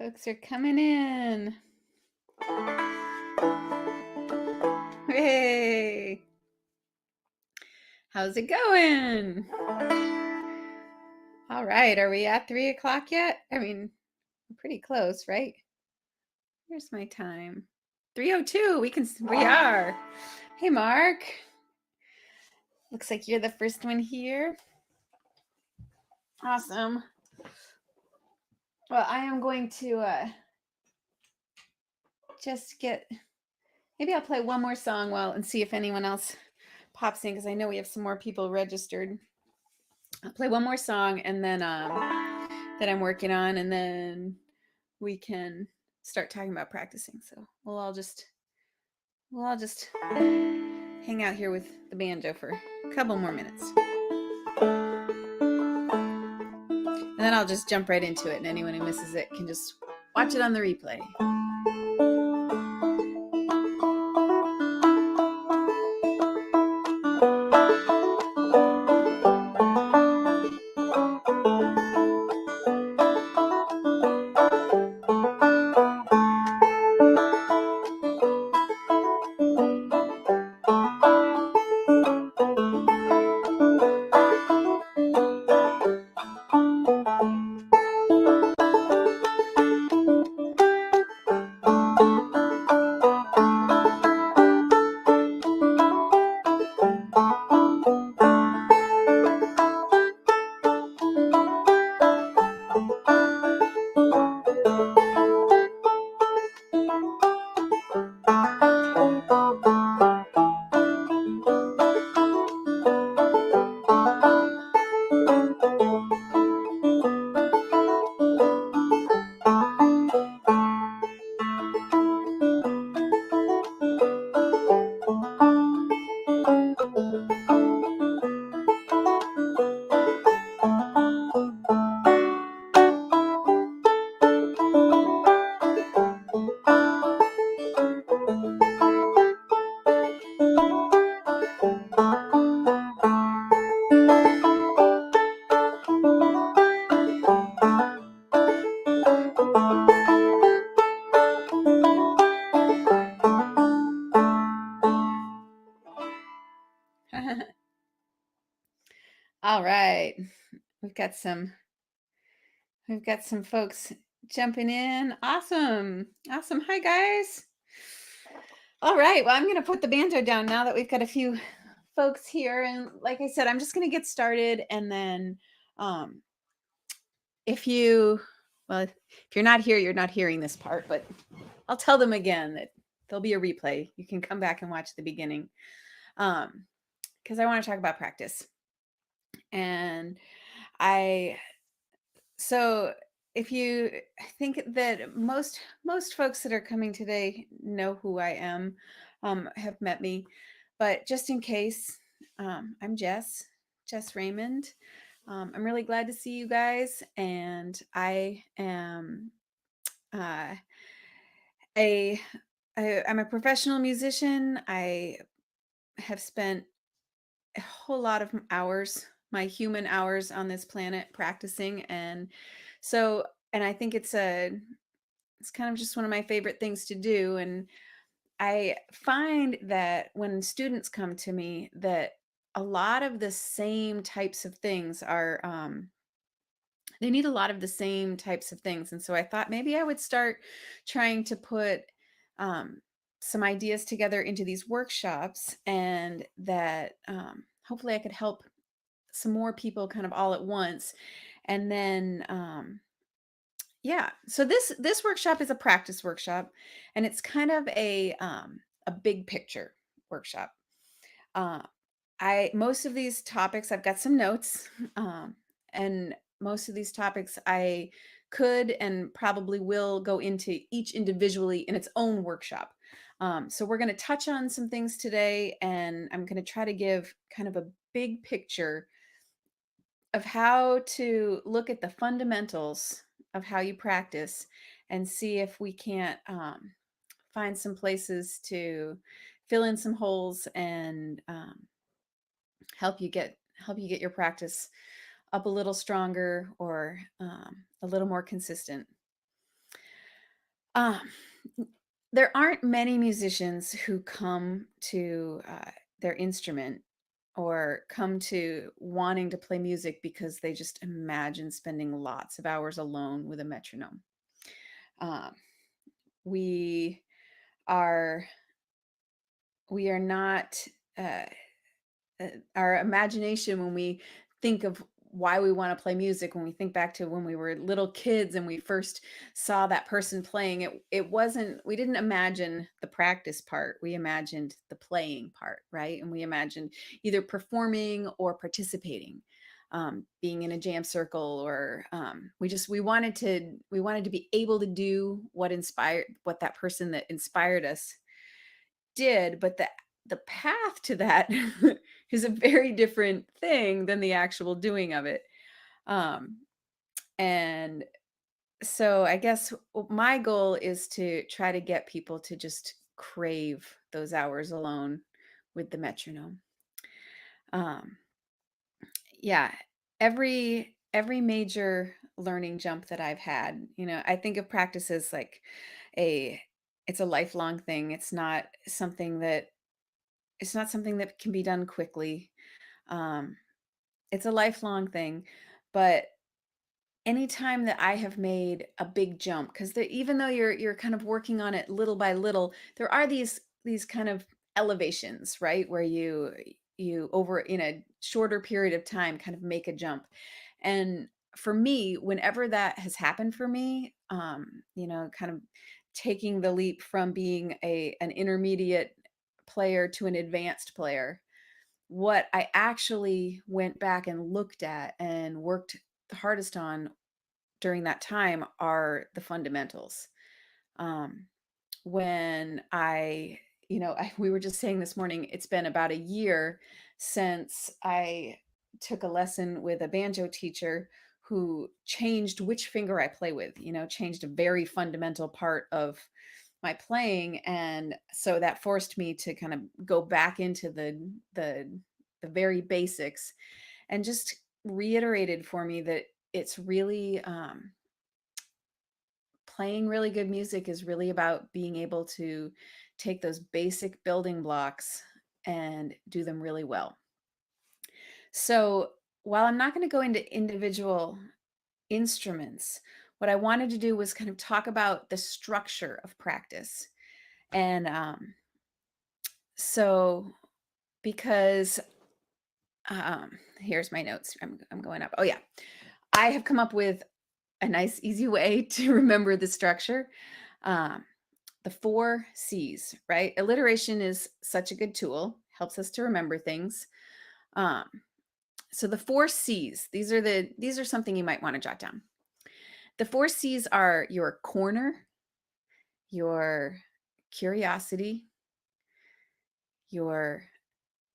Folks are coming in. Hey, how's it going? All right, are we at 3 o'clock yet? I mean, we're pretty close, right? Here's my time. 3:02. We are. Hey, Mark. Looks like you're the first one here. Awesome. Well, I am going to just maybe I'll play one more song and see if anyone else pops in, because I know we have some more people registered. I'll play one more song and then that I'm working on, and then we can start talking about practicing. So we'll all just hang out here with the banjo for a couple more minutes. And then I'll just jump right into it, and anyone who misses it can just watch it on the replay. All right, we've got some folks jumping in. Awesome. Hi, guys. All right, well, I'm going to put the banjo down now that we've got a few folks here, and like I said, I'm just going to get started, and then if you're not here, you're not hearing this part, but I'll tell them again that there'll be a replay. You can come back and watch the beginning, because I want to talk about practice. And so if you think that most folks that are coming today know who I am, have met me, but just in case, I'm Jes Raymond. I'm really glad to see you guys, and I am I'm a professional musician. I have spent a whole lot of hours, my human hours on this planet, practicing, and I think it's kind of just one of my favorite things to do. And I find that when students come to me, that a lot of the same types of things are they need a lot of the same types of things. And so I thought maybe I would start trying to put some ideas together into these workshops, and that hopefully I could help some more people kind of all at once. And then so this workshop is a practice workshop, and it's kind of a big picture workshop. Most of these topics, I've got some notes, and most of these topics I could and probably will go into each individually in its own workshop. So we're going to touch on some things today, and I'm going to try to give kind of a big picture of how to look at the fundamentals of how you practice, and see if we can't find some places to fill in some holes, and help you get your practice up a little stronger, or a little more consistent. Um, there aren't many musicians who come to their instrument or come to wanting to play music because they just imagine spending lots of hours alone with a metronome. Um, we are we are not uh, our imagination when we think of why we want to play music, when we think back to when we were little kids and we first saw that person playing it wasn't, we didn't imagine the practice part, we imagined the playing part, right? And we imagined either performing or participating, being in a jam circle, or we wanted to be able to do what that person that inspired us did, but the path to that is a very different thing than the actual doing of it. Um, and so I guess my goal is to try to get people to just crave those hours alone with the metronome. Um, yeah, every major learning jump that I've had, I think of practice as like a it's a lifelong thing. It's not something that can be done quickly. Um, it's a lifelong thing, but anytime that I have made a big jump, because even though you're kind of working on it little by little, there are these kind of elevations, right? Where you over in a shorter period of time kind of make a jump. And for me, whenever that has happened for me, kind of taking the leap from being an intermediate player to an advanced player, what I actually went back and looked at and worked the hardest on during that time are the fundamentals. Um, when we were just saying this morning, it's been about a year since I took a lesson with a banjo teacher who changed which finger I play with, changed a very fundamental part of my playing. And so that forced me to kind of go back into the very basics, and just reiterated for me that it's really playing really good music is really about being able to take those basic building blocks and do them really well. So while I'm not going to go into individual instruments, what I wanted to do was kind of talk about the structure of practice. And so because here's my notes. I'm going up. Oh yeah. I have come up with a nice easy way to remember the structure. Um, the 4 C's, right? Alliteration is such a good tool, helps us to remember things. Um, so the 4 C's, these are something you might want to jot down. The 4 C's are your corner, your curiosity, your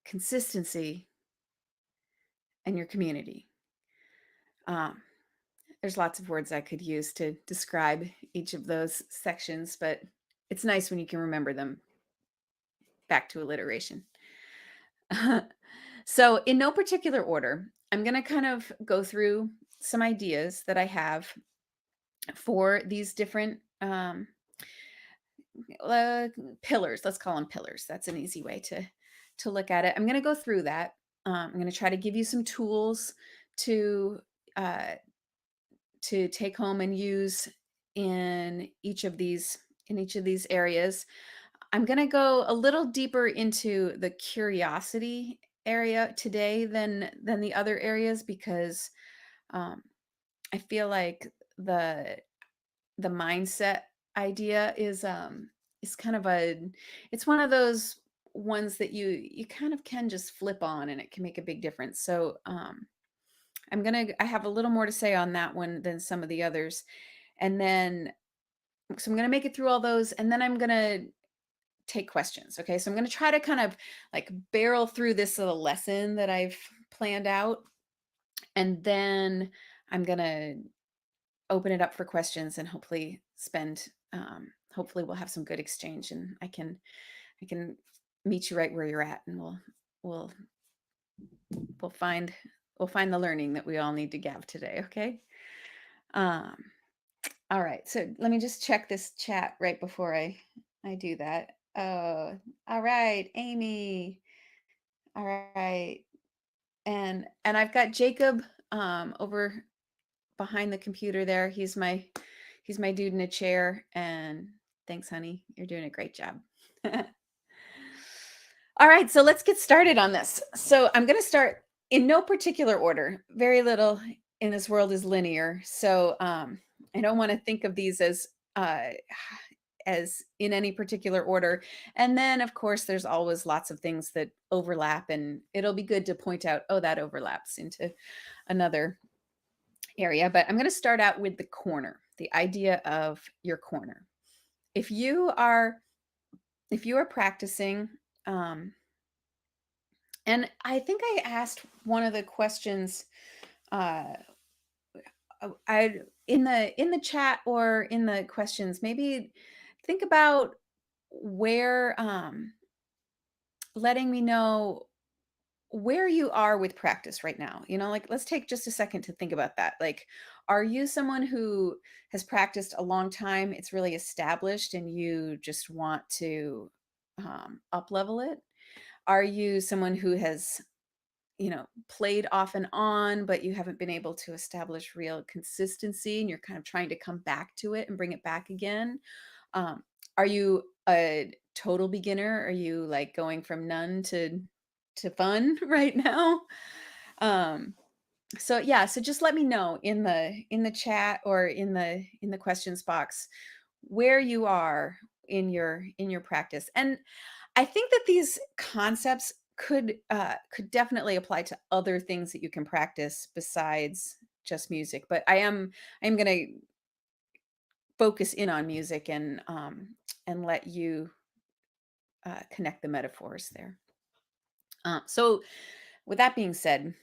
consistency, and your community. Um, there's lots of words I could use to describe each of those sections, but it's nice when you can remember them. Back to alliteration. So, in no particular order, I'm going to kind of go through some ideas that I have for these different uh, pillars. Let's call them pillars. That's an easy way to look at it. I'm going to go through that. I'm going to try to give you some tools to uh, to take home and use in each of these areas. I'm going to go a little deeper into the curiosity area today than the other areas, because um, I feel like the mindset idea is kind of it's one of those ones that you kind of can just flip on and it can make a big difference. So I have a little more to say on that one than some of the others. And then so I'm going to make it through all those, and then I'm going to take questions. Okay. So I'm going to try to kind of like barrel through this little lesson that I've planned out. And then I'm going to open it up for questions and hopefully we'll have some good exchange, and I can meet you right where you're at, and we'll, we'll find, we'll find the learning that we all need to have today. Okay. Um, All right. So let me just check this chat right before I do that. All right, Amy. All right. And I've got Jacob over behind the computer there. He's my dude in a chair, and thanks honey. You're doing a great job. All right, so let's get started on this. So I'm going to start in no particular order. Very little in this world is linear. So I don't want to think of these uh, as in any particular order. And then, of course, there's always lots of things that overlap, and it'll be good to point out, oh, that overlaps into another area. But I'm going to start out with the corner, the idea of your corner. If you are practicing, um, and I think I asked one of the questions uh I in the chat or in the questions, maybe think about where letting me know where you are with practice right now. Like let's take just a second to think about that. Like, are you someone who has practiced a long time, it's really established and you just want to up level it? Are you someone who has played off and on, but you haven't been able to establish real consistency and you're kind of trying to come back to it and bring it back again? Um, are you a total beginner? Are you like going from none to fun right now? Um, so yeah, so just let me know in the chat or in the questions box where you are in your practice. And I think that these concepts could definitely apply to other things that you can practice besides just music. But I'm going to focus in on music and let you connect the metaphors there. So with that being said,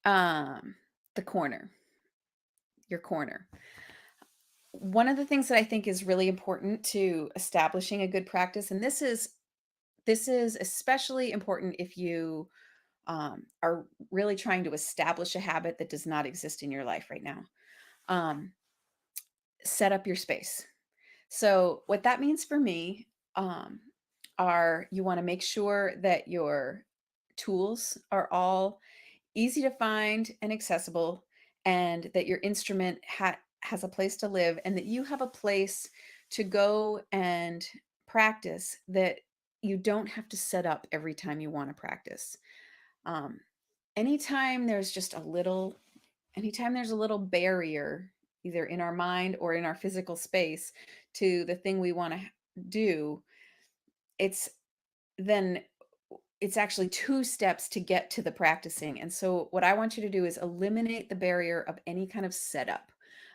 the corner, your corner. One of the things that I think is really important to establishing a good practice, and this is especially important if you are really trying to establish a habit that does not exist in your life right now. Um, Set up your space. So, what that means for me um, are you want to make sure that your tools are all easy to find and accessible, and that your instrument has a place to live, and that you have a place to go and practice that you don't have to set up every time you want to practice. Um, anytime there's just a little, anytime there's a little barrier, either in our mind or in our physical space, to the thing we want to do, it's then it's actually two steps to get to the practicing. And so, what I want you to do is eliminate the barrier of any kind of setup.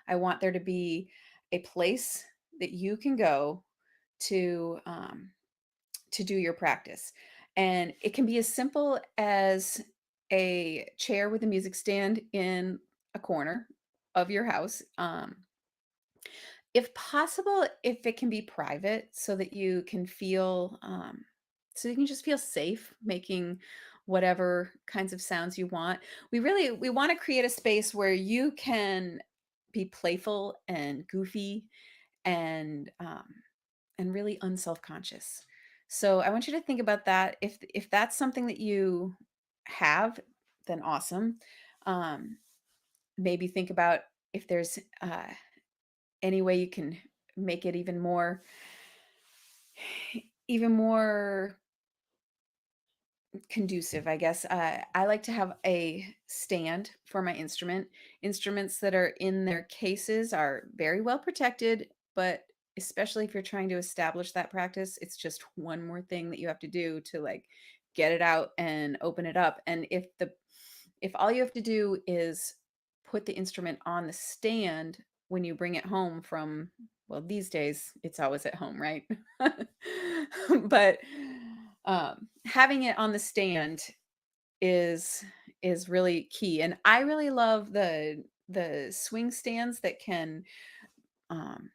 I want there to be a place that you can go to do your practice. And it can be as simple as a chair with a music stand in a corner of your house. If possible, if it can be private so that you can feel, so you can just feel safe making whatever kinds of sounds you want. We want to create a space where you can be playful and goofy and really unself-conscious. So I want you to think about that. If that's something that you have, then awesome. Um, Maybe think about if there's any way you can make it even more conducive, I guess. I like to have a stand for my instrument. Instruments that are in their cases are very well protected, but especially if you're trying to establish that practice, it's just one more thing that you have to do to like get it out and open it up. And if all you have to do is put the instrument on the stand when you bring it home from, well, these days it's always at home, right? But having it on the stand is really key. And I really love the swing stands that can um,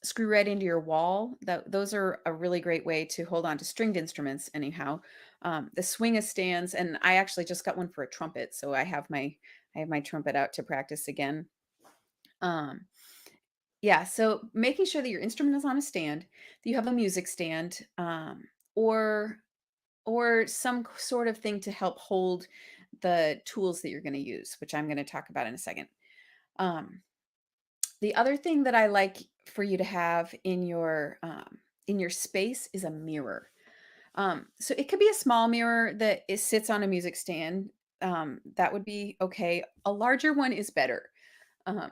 screw right into your wall. Those are a really great way to hold on to stringed instruments. Anyhow, the swing stands, and I actually just got one for a trumpet, so I have my trumpet out to practice again. Um, Yeah, so making sure that your instrument is on a stand, that you have a music stand, or some sort of thing to help hold the tools that you're going to use, which I'm going to talk about in a second. Um, the other thing that I like for you to have in your space is a mirror. So it could be a small mirror that sits on a music stand. That would be okay. A larger one is better. Um,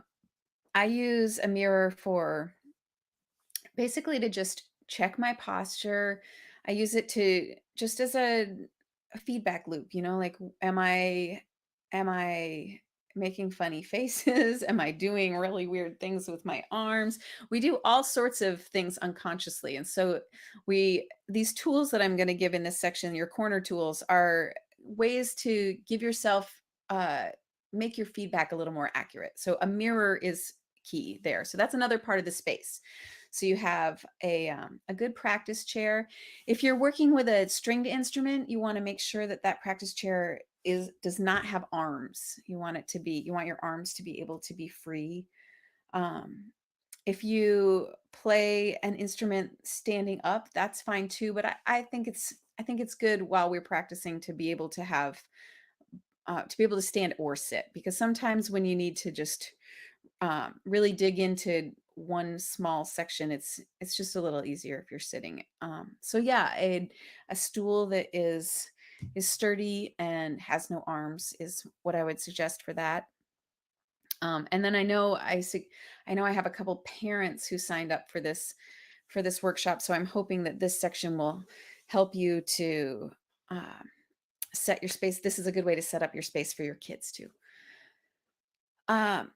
I use a mirror for basically to just check my posture. I use it to just as a feedback loop, like am I making funny faces? Am I doing really weird things with my arms? We do all sorts of things unconsciously. And so we these tools that I'm going to give in this section, your corner tools, are ways to give yourself make your feedback a little more accurate. So a mirror is key there. So that's another part of the space. So you have a good practice chair. If you're working with a stringed instrument, you want to make sure that that practice chair does not have arms. You want your arms to be able to be free. Um, if you play an instrument standing up, that's fine too. But I think it's good while we're practicing to be able to have to be able to stand or sit, because sometimes when you need to just really dig into one small section, it's just a little easier if you're sitting. So yeah, a stool that is sturdy and has no arms is what I would suggest for that. And then I know I have a couple parents who signed up for this workshop, so I'm hoping that this section will help you to uh, set your space. This is a good way to set up your space for your kids too. Um,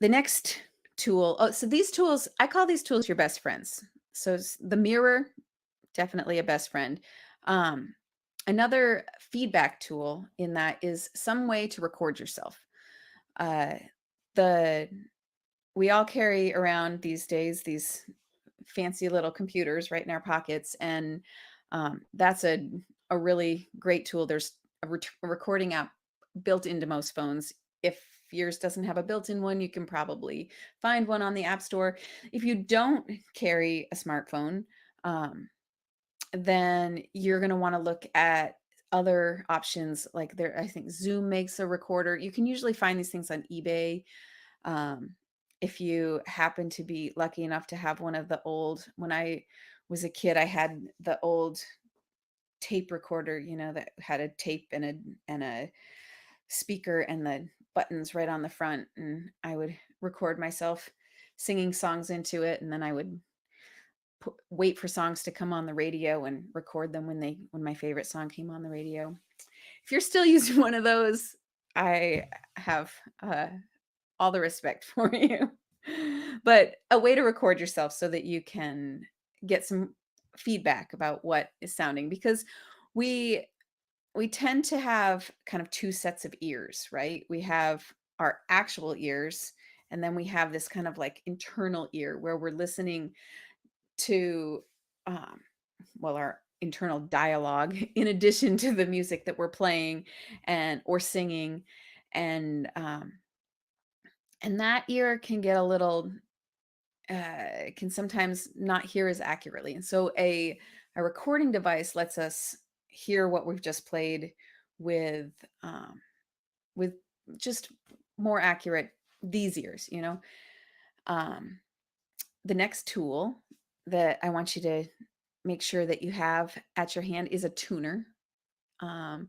the next tool, oh, so these tools, I call these tools your best friends. So the mirror, definitely a best friend. Um, Another feedback tool in that is some way to record yourself. Uh, the We all carry around these days these fancy little computers right in our pockets, and that's a really great tool. There's a recording app built into most phones. If yours doesn't have a built-in one, you can probably find one on the App Store. If you don't carry a smartphone, um, then you're going to want to look at other options. Like there, I think Zoom makes a recorder. You can usually find these things on eBay. um, if you happen to be lucky enough to have one of the old, when I was a kid, I had the old tape recorder, that had a tape and a speaker and the buttons right on the front, and I would record myself singing songs into it, and then I would wait for songs to come on the radio and record them when my favorite song came on the radio. If you're still using one of those, I have all the respect for you. But a way to record yourself so that you can get some feedback about what is sounding, because we we tend to have kind of two sets of ears, right? We have our actual ears, and then we have this kind of like internal ear where we're listening to um our internal dialogue in addition to the music that we're playing and or singing. And um and that ear can get a little can sometimes not hear as accurately. And so a recording device lets us hear what we've just played with um, with just more accurate these ears. Um, the next tool that I want you to make sure that you have at your hand is a tuner. Um,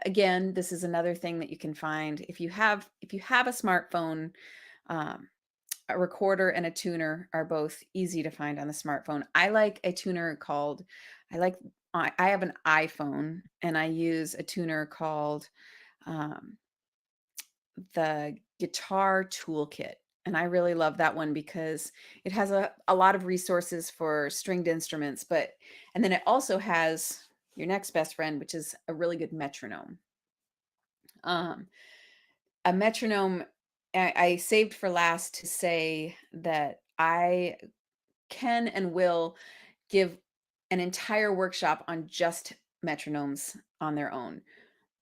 Again, this is another thing that you can find if you have a smartphone. Um, a recorder and a tuner are both easy to find on the smartphone. I like a tuner called I like I have an iPhone, and I use a tuner called um, the Guitar Toolkit. And I really love that one because it has a lot of resources for stringed instruments, and then it also has your next best friend, which is a really good metronome. Um, a metronome, I saved for last to say that I can and will give an entire workshop on just metronomes on their own.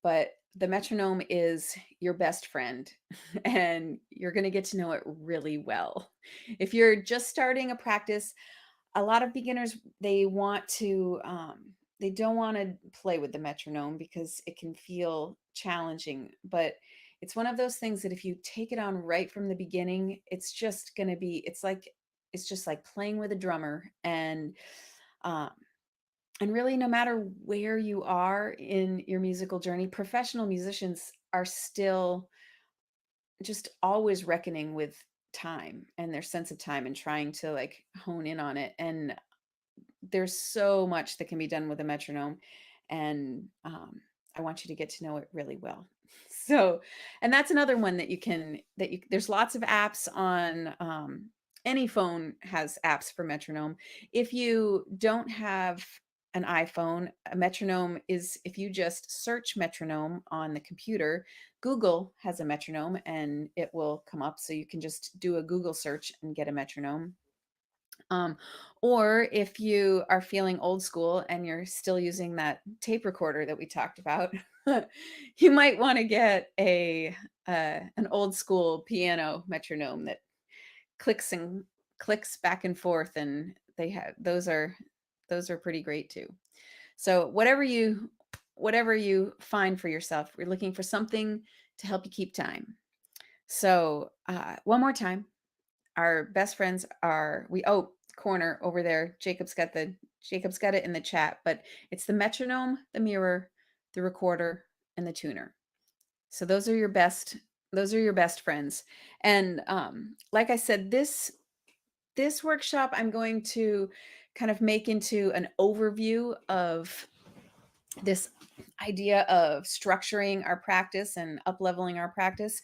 But the metronome is your best friend and you're going to get to know it really well. If you're just starting a practice, a lot of beginners, they don't want to play with the metronome because it can feel challenging, but it's one of those things that if you take it on right from the beginning, it's just going to be, it's just like playing with a drummer. Um, and really, no matter where you are in your musical journey, professional musicians are still just always reckoning with time and their sense of time and trying to like hone in on it. And there's so much that can be done with a metronome, and I want you to get to know it really well. So, and that's another one that there's lots of apps on, any phone has apps for metronome. If you don't have an iPhone, a metronome is, if you just search metronome on the computer, Google has a metronome and it will come up. So you can just do a Google search and get a metronome. Um, or if you are feeling old school and you're still using that tape recorder that we talked about, you might want to get an old school piano metronome that clicks and clicks back and forth, and those are pretty great too. So whatever you find for yourself, we're looking for something to help you keep time. So one more time, our best friends are corner over there. Jacob's got it in the chat, but it's the metronome, the mirror, the recorder, and the tuner. So those are your best friends. And like I said, this workshop I'm going to kind of make into an overview of this idea of structuring our practice and up leveling our practice.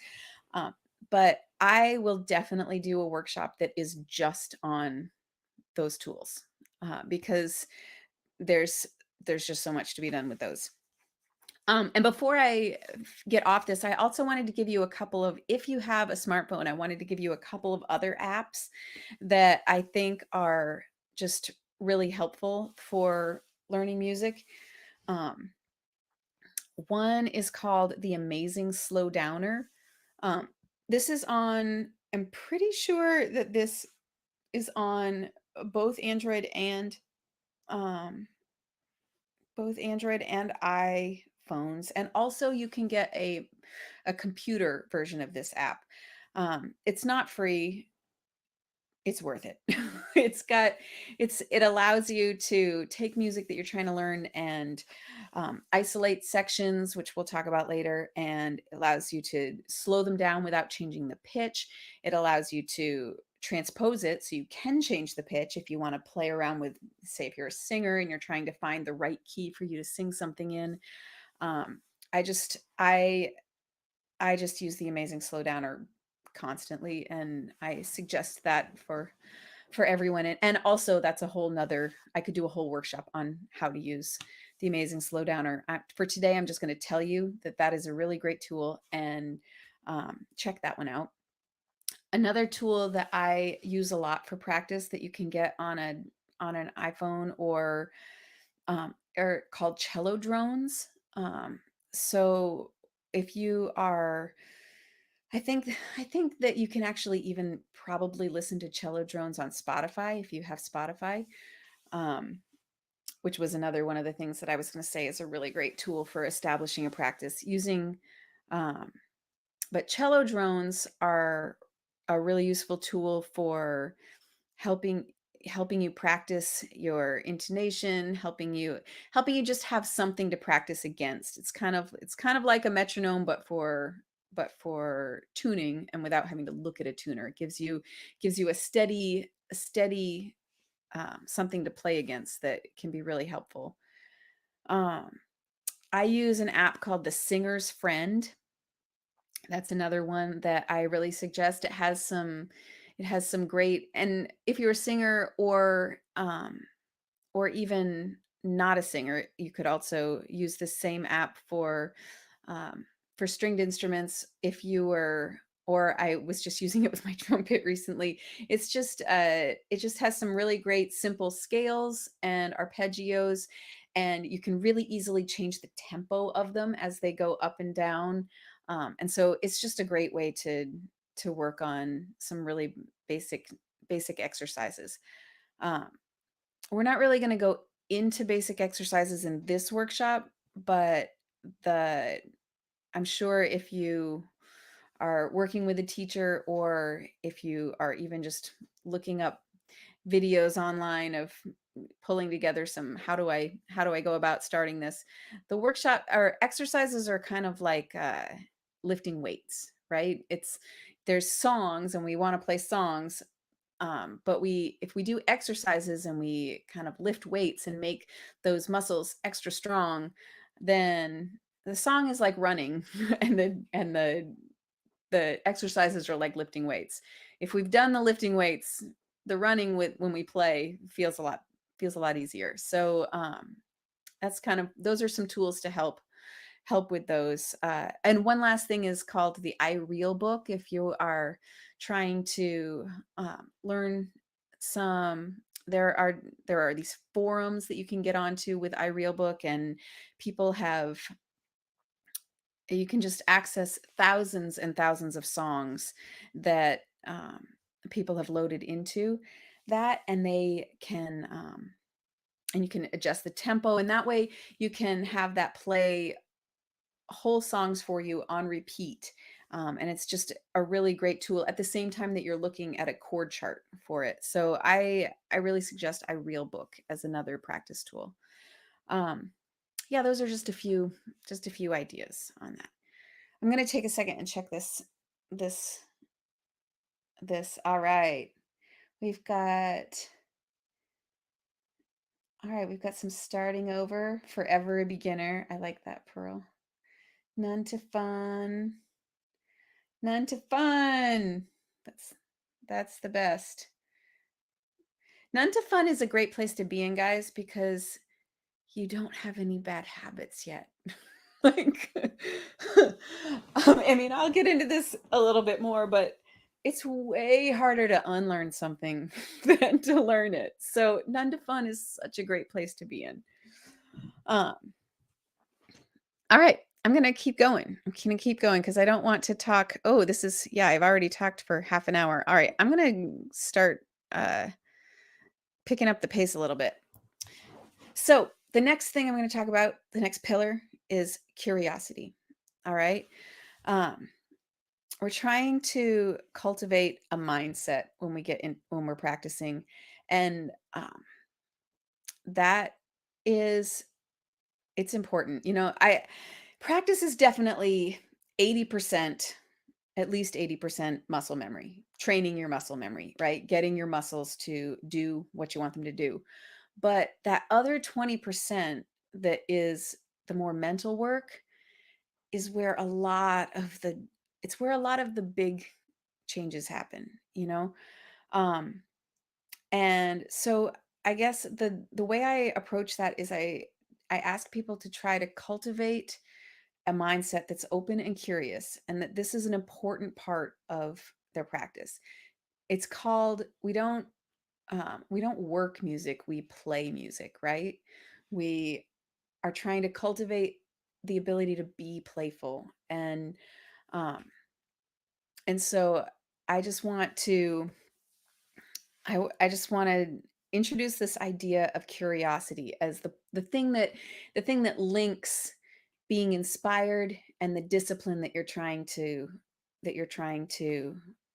Um, but I will definitely do a workshop that is just on those tools, because there's there's just so much to be done with those. And before I get off this, I also wanted to give you a couple of, if you have a smartphone, I wanted to give you a couple of other apps that I think are just really helpful for learning music. Um, One is called The Amazing Slow Downer. Um, this is on, I'm pretty sure that this is on both Android and um, iPhones. And also you can get a computer version of this app. It's not free. It's worth it. It allows you to take music that you're trying to learn and isolate sections, which we'll talk about later, and it allows you to slow them down without changing the pitch. It allows you to transpose it so you can change the pitch if you want to play around with, say, if you're a singer and you're trying to find the right key for you to sing something in. Um, I just I just use the Amazing Slow Downer constantly, and I suggest that for everyone. And also, that's a whole nother, I could do a whole workshop on how to use the Amazing Slow Downer. For today, I'm just going to tell you that that is a really great tool, and check that one out. Another tool that I use a lot for practice that you can get on an iPhone or are called cello drones. So if you are, I think that you can actually even probably listen to cello drones on Spotify if you have Spotify, um, which was another one of the things that I was going to say is a really great tool for establishing a practice using. Um, but cello drones are a really useful tool for helping helping you practice your intonation, helping you just have something to practice against. It's kind of like a metronome, but for tuning and without having to look at a tuner. It gives you a steady something to play against that can be really helpful. Um, I use an app called The Singer's Friend. That's another one that I really suggest. It has some great, and if you're a singer or even not a singer, you could also use the same app um, for stringed instruments. If you were, or I was just using it with my trumpet recently. It just has some really great simple scales and arpeggios, and you can really easily change the tempo of them as they go up and down. And so it's just a great way to work on some really basic exercises. Um, we're not really going to go into basic exercises in this workshop, but the I'm sure if you are working with a teacher, or if you are even just looking up videos online of pulling together some how do I go about starting this, the workshop or exercises are kind of like lifting weights, right? There's songs and we want to play songs, but we if we do exercises and we kind of lift weights and make those muscles extra strong, then the song is like running and the exercises are like lifting weights. If we've done the lifting weights, the running with when we play feels a lot easier. So that's kind of those are some tools to help with those. And one last thing is called the iReal book. If you are trying to learn some, there are these forums that you can get onto with iReal book, and people have you can just access thousands and thousands of songs that people have loaded into that, and you can adjust the tempo, and that way you can have that play whole songs for you on repeat. And it's just a really great tool at the same time that you're looking at a chord chart for it. So I really suggest iReal book as another practice tool. Um, yeah, those are just a few ideas on that. I'm going to take a second and check this this. All right. We've got all right, we've got some starting over, forever a beginner. I like that, Pearl. None to fun. None to fun. That's the best. None to fun is a great place to be in, guys, because you don't have any bad habits yet. Like, I mean, I'll get into this a little bit more, but it's way harder to unlearn something than to learn it. So, none to fun is such a great place to be in. Um, all right, I'm gonna keep going. I'm gonna keep going because I don't want to talk. Oh, yeah, I've already talked for half an hour. All right, I'm gonna start uh, picking up the pace a little bit. So, the next thing I'm going to talk about, the next pillar, is curiosity. All right. Um, we're trying to cultivate a mindset when we're practicing, and that is it's important. I practice is definitely 80%, at least 80% muscle memory, training your muscle memory, right? Getting your muscles to do what you want them to do. But that other 20% that is the more mental work is where a lot of the it's where a lot of the big changes happen. Um and so I guess the way I approach that is I ask people to try to cultivate a mindset that's open and curious, and that this is an important part of their practice. It's called we don't work music, we play music, right? We are trying to cultivate the ability to be playful, um and so I just want to I just want to introduce this idea of curiosity as the thing that links being inspired and the discipline that you're trying to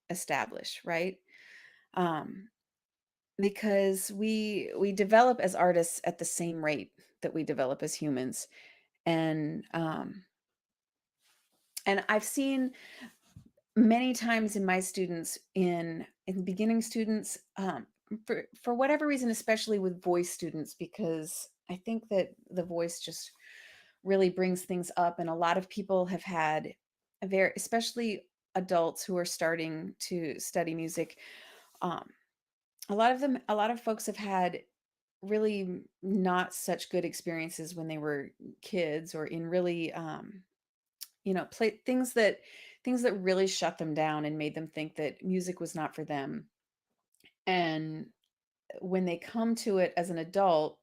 establish, right? um because we develop as artists at the same rate that we develop as humans, and I've seen many times in my students, in beginning students, for whatever reason, especially with voice students, because I think that the voice just really brings things up, and a lot of people have had especially adults who are starting to study music. um, a lot of folks have had really not such good experiences when they were kids, or in really play things that really shut them down and made them think that music was not for them. And when they come to it as an adult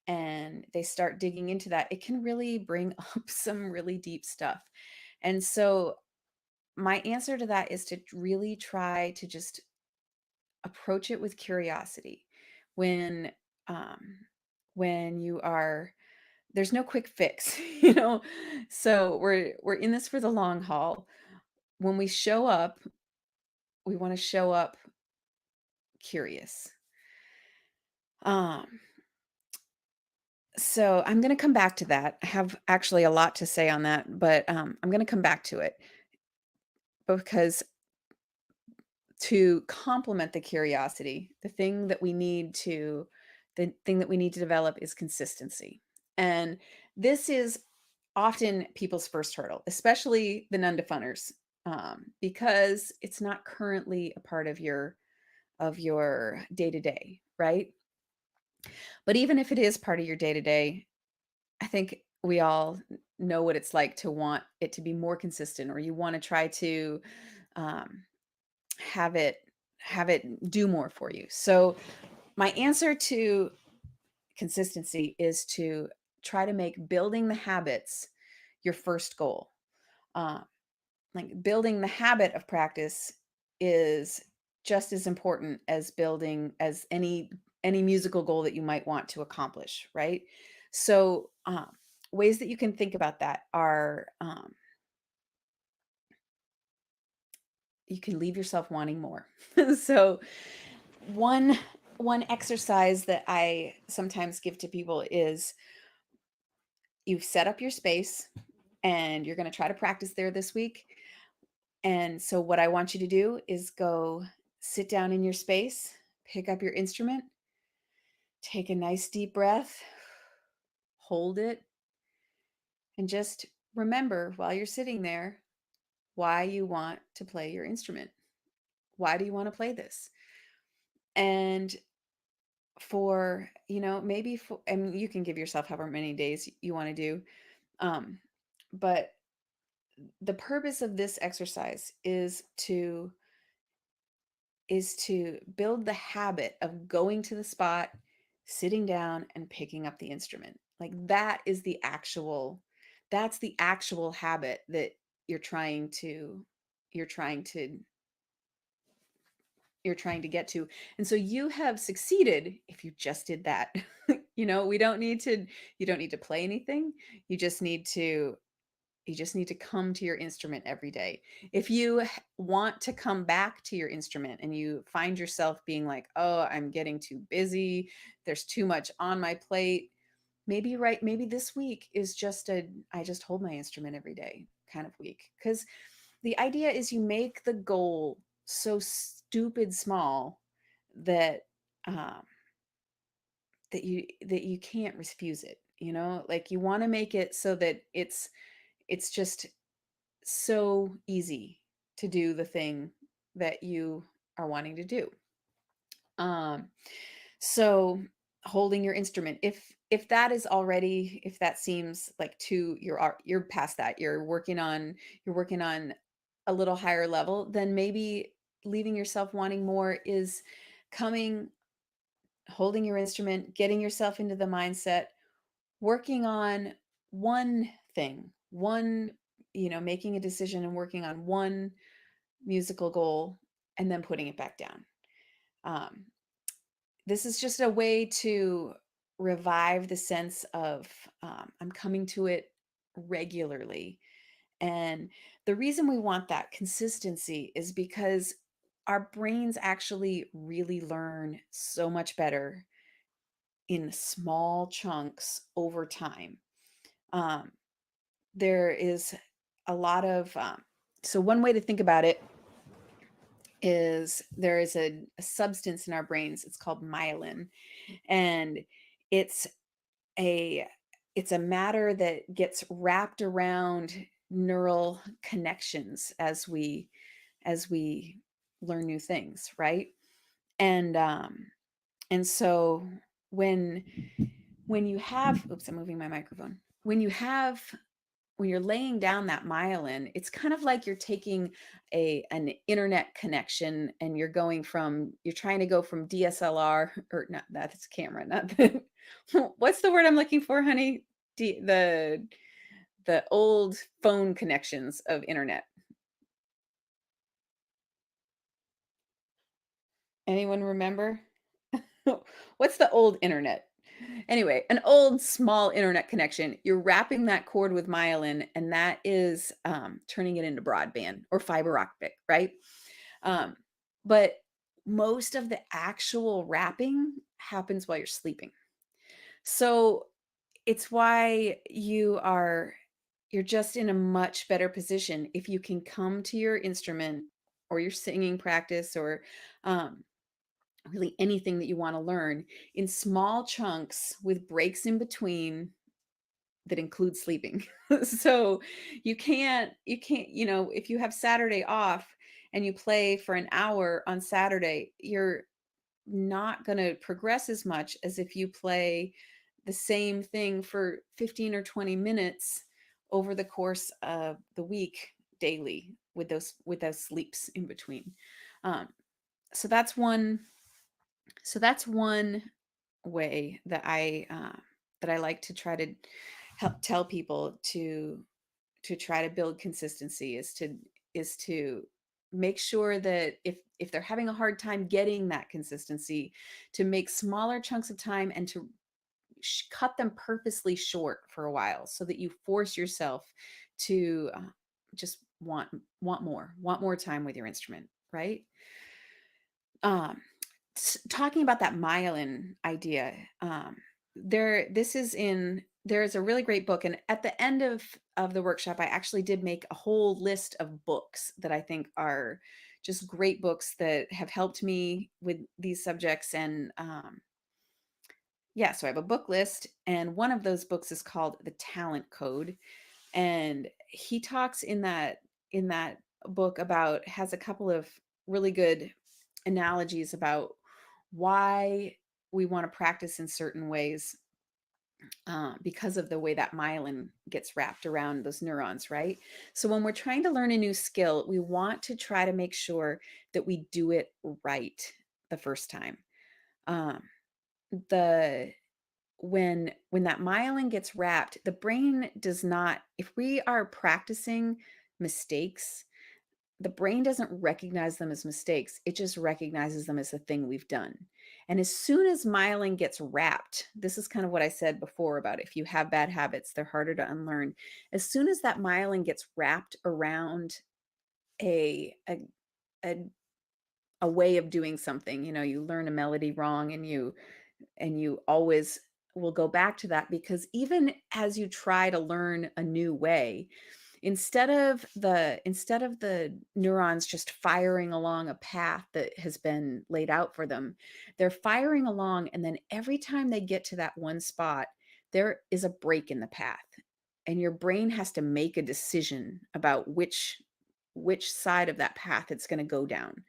and they start digging into that, it can really bring up some really deep stuff. And so my answer to that is to really try to just approach it with curiosity. When um when you are there's no quick fix, you know. So we're in this for the long haul. When we show up, we want to show up curious. Um so I'm going to come back to that. I have actually a lot to say on that, but I'm going to come back to it because to complement the curiosity, the thing that we need to develop is consistency. And this is often people's first hurdle, especially the non-defunners, because it's not currently a part of your day-to-day, right? But even if it is part of your day-to-day, I think we all know what it's like to want it to be more consistent, or you want to try to um, have it do more for you. So my answer to consistency is to try to make building the habits your first goal. Uh, like building the habit of practice is just as important as building as any musical goal that you might want to accomplish, right? So ways that you can think about that are you can leave yourself wanting more. So one one exercise that I sometimes give to people is you've set up your space and you're going to try to practice there this week. And so what I want you to do is go sit down in your space, pick up your instrument, take a nice deep breath, hold it, and just remember while you're sitting there why you want to play your instrument. Why do you want to play this? And for, maybe for, and you can give yourself however many days you want to do. Um, but the purpose of this exercise is to build the habit of going to the spot, sitting down and picking up the instrument. Like that's the actual habit that you're trying to you're trying to you're trying to get to. And so you have succeeded if you just did that. We don't need to you don't need to play anything. You just need to come to your instrument every day. If you want to come back to your instrument and you find yourself being like, "Oh, I'm getting too busy. There's too much on my plate." Maybe this week is just a I just hold my instrument every day kind of week. Cuz the idea is you make the goal so stupid small that um that you can't refuse it, like you want to make it so that it's just so easy to do the thing that you are wanting to do. Um, so holding your instrument, if that seems like you're past that, you're working on a little higher level, then maybe leaving yourself wanting more is coming, holding your instrument, getting yourself into the mindset, working on one thing, making a decision and working on one musical goal and then putting it back down. Um, this is just a way to revive the sense of I'm coming to it regularly. And the reason we want that consistency is because our brains actually really learn so much better in small chunks over time. Um, there is a lot of, so one way to think about it is there is a substance in our brains. It's called myelin, and it's a it's a matter that gets wrapped around neural connections as we learn new things, right? And so when when you have oops, I'm moving my microphone. When you have when you're laying down that myelin, it's kind of like you're taking an internet connection and you're trying to go from DSLR, or not, that's camera, not the, what's the word I'm looking for, honey? D, the old phone connections of internet. Anyone remember? What's the old internet? Anyway, an old small internet connection. You're wrapping that cord with myelin, and that is turning it into broadband or fiber optic, right? Um, but most of the actual wrapping happens while you're sleeping. So it's why you're just in a much better position if you can come to your instrument or your singing practice or um, really anything that you want to learn in small chunks with breaks in between that include sleeping. So if you have Saturday off and you play for an hour on Saturday, you're not going to progress as much as if you play the same thing for 15 or 20 minutes over the course of the week daily with those sleeps in between. Um, so that's one so that's one way that I like to try to help tell people to try to build consistency is to make sure that if they're having a hard time getting that consistency, to make smaller chunks of time and to cut them purposely short for a while so that you force yourself to just want more time with your instrument, right? um Talking about that myelin idea, there's a really great book, and at the end of the workshop I actually did make a whole list of books that I think are just great books that have helped me with these subjects. And yeah, so I have a book list, and one of those books is called The Talent Code. And he talks in that book about has a couple of really good analogies about why we want to practice in certain ways, because of the way that myelin gets wrapped around those neurons, right? So when we're trying to learn a new skill, we want to try to make sure that we do it right the first time. um, the when that myelin gets wrapped, the brain does not, if we are practicing mistakes, the brain doesn't recognize them as mistakes. It just recognizes them as a thing we've done. And as soon as myelin gets wrapped, this is kind of what I said before about if you have bad habits, they're harder to unlearn. As soon as that myelin gets wrapped around a a a, a way of doing something, you learn a melody wrong, and you always will go back to that, because even as you try to learn a new way, instead of the neurons just firing along a path that has been laid out for them, they're firing along, and then every time they get to that one spot, there is a break in the path, and your brain has to make a decision about which side of that path it's going to go down.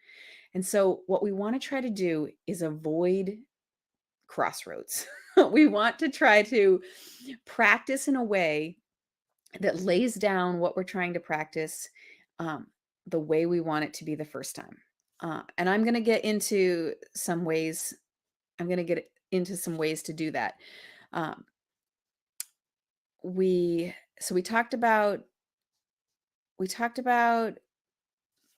And so what we want to try to do is avoid crossroads. We want to try to practice in a way that lays down what we're trying to practice, um, the way we want it to be the first time. And I'm going to get into some ways. I'm going to get into some ways to do that. Um, we so we talked about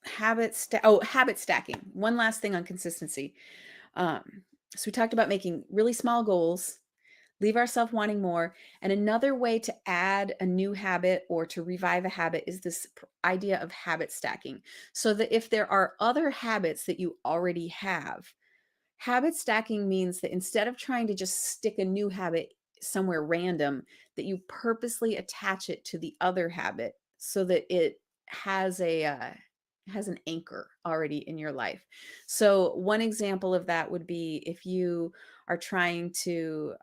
habit stacking. One last thing on consistency. So we talked about making really small goals, leave ourselves wanting more. And another way to add a new habit or to revive a habit is this idea of habit stacking. So that if there are other habits that you already have, habit stacking means that instead of trying to just stick a new habit somewhere random, that you purposely attach it to the other habit so that it has an anchor already in your life. So one example of that would be are trying to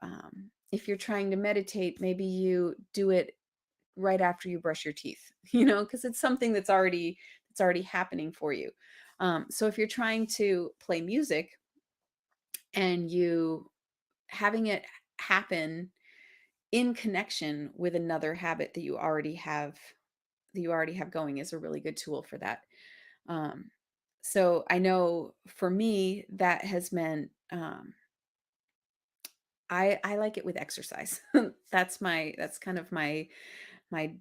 if you're trying to meditate, maybe you do it right after you brush your teeth, because it's something that's already happening for you. So if you're trying to play music and you having it happen in connection with another habit that you already have going is a really good tool for that. Um, so I know for me that has meant I like it with exercise. That's kind of my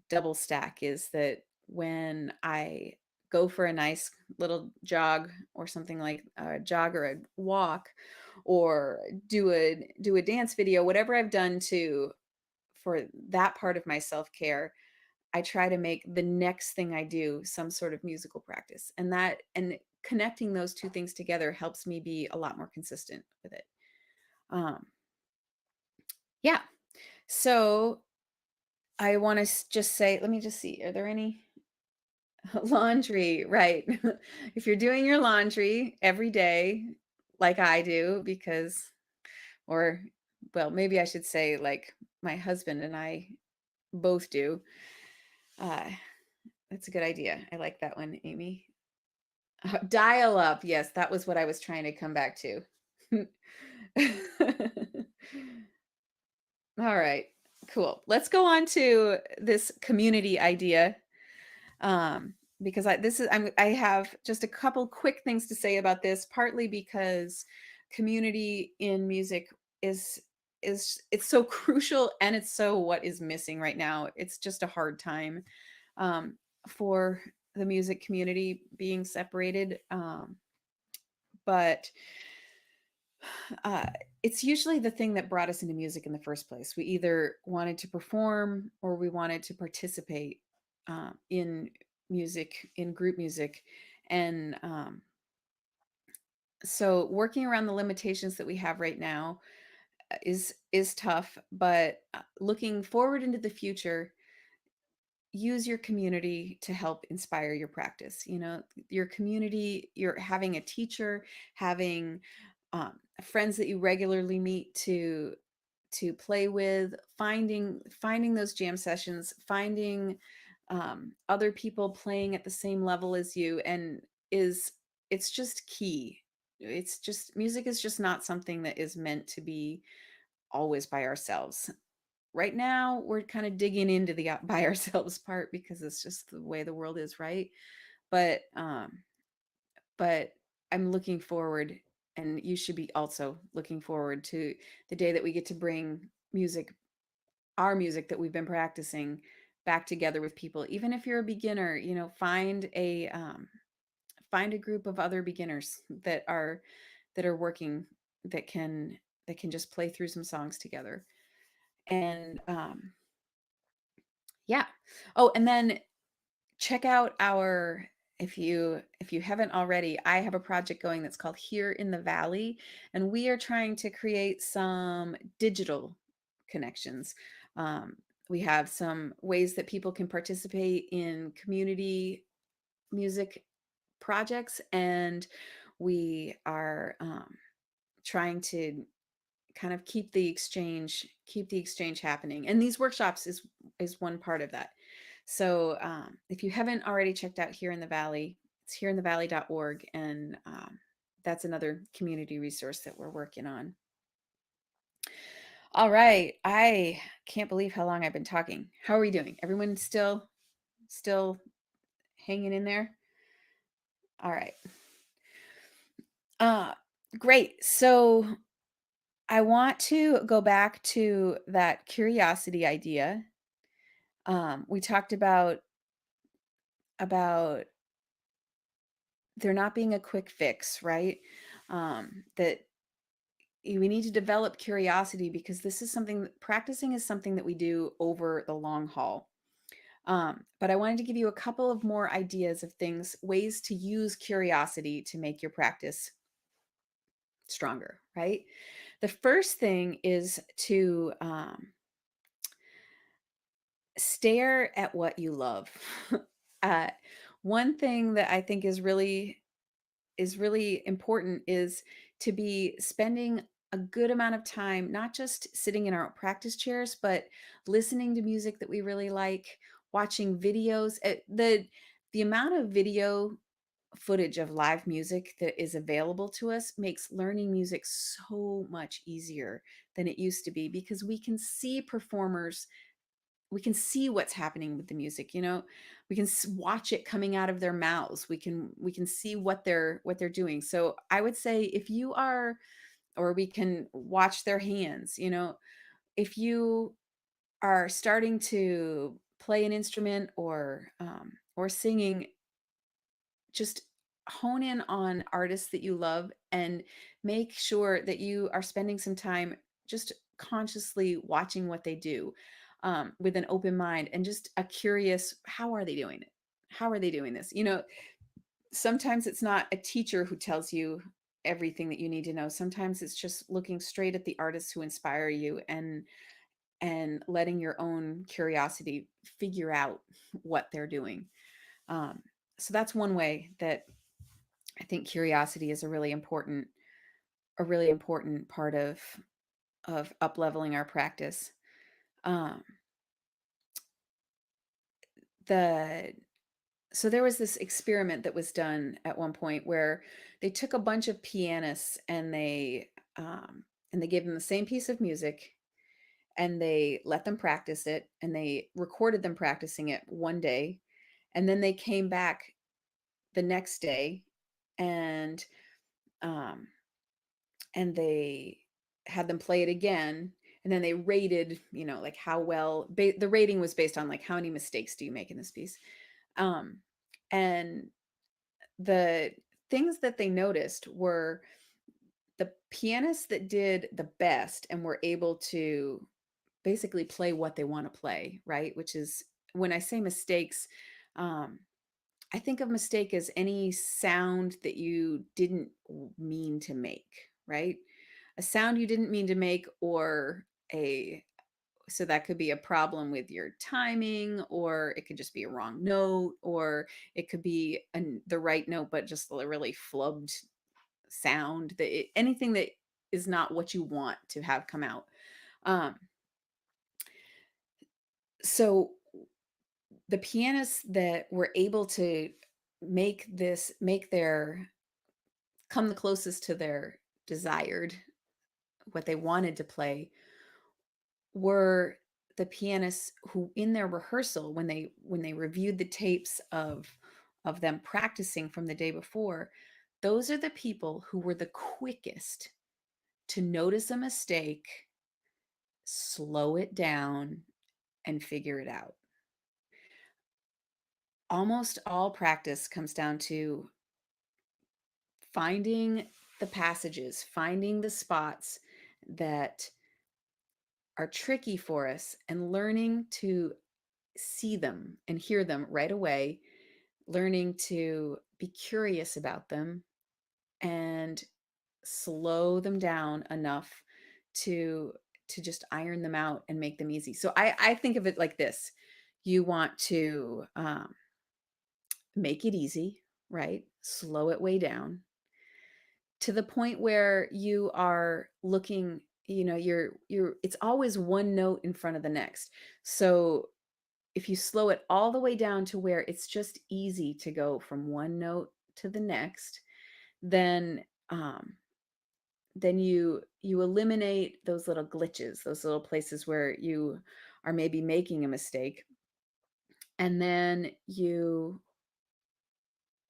double stack is that when I go for a nice little jog or something like a jog or a walk or do a dance video, whatever I've done to for that part of my self-care, I try to make the next thing I do some sort of musical practice. And connecting those two things together helps me be a lot more consistent with it. Um, yeah. So I want to just say, let me just see, are there any laundry, right? If you're doing your laundry every day, like I do, because, or, well, maybe I should say, like my husband and I both do. Uh, that's a good idea. I like that one, Amy. Dial up. Yes, that was what I was trying to come back to. All right, cool. Let's go on to this community idea. Because I have just a couple quick things to say about this, partly because community in music is it's so crucial and it's so what is missing right now. It's just a hard time um, for the music community being separated. But uh, it's usually the thing that brought us into music in the first place. We either wanted to perform or we wanted to participate in music, in group music. And so working around the limitations that we have right now is tough, but looking forward into the future, use your community to help inspire your practice. You know, your community, you're having a teacher, having friends that you regularly meet to play with, finding those jam sessions, finding other people playing at the same level as you, and is it's just key. It's just music is just not something that is meant to be always by ourselves. Right now, we're kind of digging into the by ourselves part because it's just the way the world is, right? But but I'm looking forward, and you should be also looking forward to the day that we get to bring music, our music that we've been practicing, back together with people. Even if you're a beginner, you know, find a group of other beginners that are working that can just play through some songs together. And yeah. Oh, and then check out our if you haven't already, I have a project going that's called Here in the Valley, and we are trying to create some digital connections. Um, we have some ways that people can participate in community music projects, and we are trying to kind of keep the exchange happening, and these workshops is one part of that. So if you haven't already checked out Here in the Valley, it's hereinthevalley.org, and that's another community resource that we're working on. All right, I can't believe how long I've been talking. How are we doing? Everyone still hanging in there? All right. uh Great. So I want to go back to that curiosity idea. We talked about there not being a quick fix, right? That we need to develop curiosity because this is something practicing is something that we do over the long haul. But I wanted to give you a couple of more ideas of things, ways to use curiosity to make your practice stronger, right? The first thing is to stare at what you love. uh, One thing that I think is really important is to be spending a good amount of time not just sitting in our practice chairs, but listening to music that we really like, watching videos. The amount of video footage of live music that is available to us makes learning music so much easier than it used to be, because we can see performers, we can see what's happening with the music, you know. We can watch it coming out of their mouths. We can see what they're doing. So I would say, if you are, or we can watch their hands, you know. If you are starting to play an instrument, or singing, just hone in on artists that you love, and make sure that you are spending some time just consciously watching what they do, with an open mind, and just a curious, how are they doing it? How are they doing this? You know, sometimes it's not a teacher who tells you everything that you need to know. Sometimes it's just looking straight at the artists who inspire you, and letting your own curiosity figure out what they're doing. Um, so that's one way that I think curiosity is a really important part of up leveling our practice. Um, the so there was this experiment that was done at one point where they took a bunch of pianists, and they gave them the same piece of music, and they let them practice it, and they recorded them practicing it one day, and then they came back the next day, and um, and they had them play it again, and then they rated, you know, like how well the rating was based on, like, how many mistakes do you make in this piece. um and the things that they noticed were the pianists that did the best and were able to basically play what they want to play, right? Which is, when I say mistakes, um I think of mistake as any sound that you didn't mean to make, right? A sound you didn't mean to make, or a so that could be a problem with your timing, or it could just be a wrong note, or it could be the right note but just a really flubbed sound, anything that is not what you want to have come out. Um, so the pianists that were able to make their come the closest to their desired, what they wanted to play, were the pianists who, in their rehearsal, when they reviewed the tapes of them practicing from the day before, those are the people who were the quickest to notice a mistake, slow it down, and figure it out. Almost all practice comes down to finding the passages, finding the spots that are tricky for us, and learning to see them and hear them right away, learning to be curious about them, and slow them down enough to just iron them out and make them easy. So I think of it like this: you want to make it easy, right? Slow it way down to the point where you are looking, you know, it's always one note in front of the next. So if you slow it all the way down to where it's just easy to go from one note to the next, then um then you eliminate those little glitches, those little places where you are maybe making a mistake, and then you